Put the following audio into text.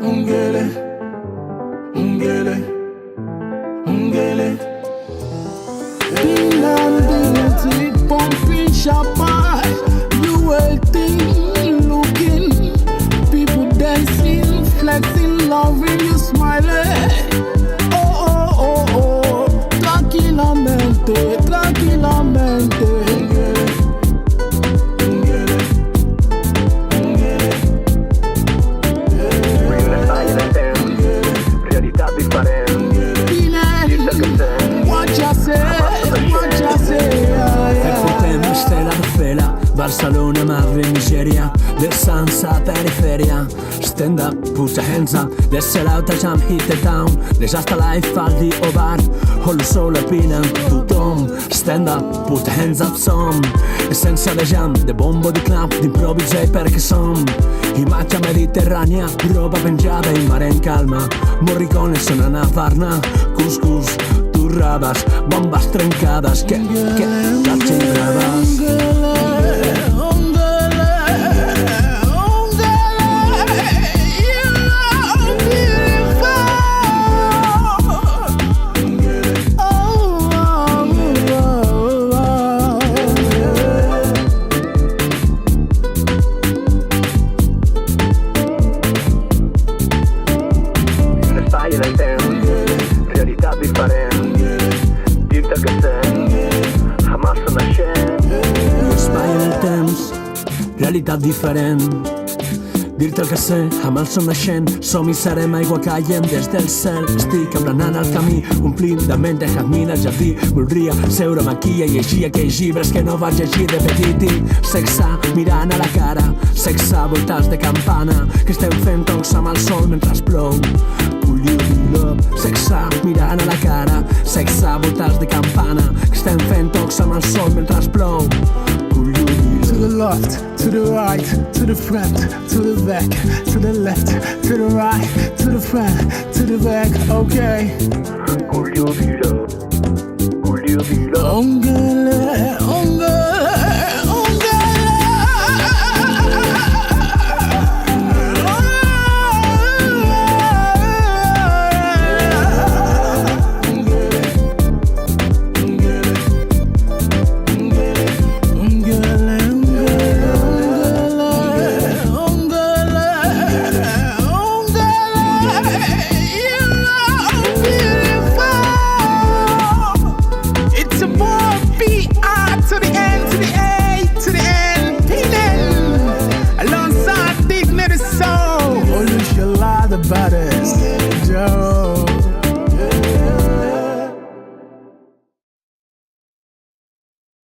Ungele, ungele, ungele. Ding dong ding, sleep pumping champagne. You waiting, looking, people dancing, flexing, loving you, smiling. Oh oh oh oh, tranquilamente, tranquilamente. Barcelona, Madrid, Nigeria, the Sansa periferia. Stand up, put your hands up, let's sell out the jam, hit the town. Desastre life al di o bar, all solo opinen tothom. Stand up, put your hands up, som essència de jam, de bombo, de clap, d'improviso perquè som imatge mediterrània, roba penjada i mar en calma. Morricone sonant a Varna, cuscús, torrades, bombes trencades, que t'aixingraves. Realitat diferent, dir-te que sent, jamás se naixent. Espai en el temps, realitat diferent, dir-te el que sé, amb el som naixent. Som i serem aigua caient des del cel. Estic aplanant el camí, omplint de ment de jazmín al jardí. Voldria seure'm aquí i llegir aquells llibres que no vaig llegir de petit i sexar mirant a la cara, sexar voltats de campana que estem fent tocs amb el sol mentre plou. Sexar mirant a la cara, sexar voltats de campana que estem fent tocs amb el sol mentre plou. To the left, to the right, to the front, to the back, to the left, to the right, to the front, to the back, okay. Ungele, ungele. The baddest, Joe.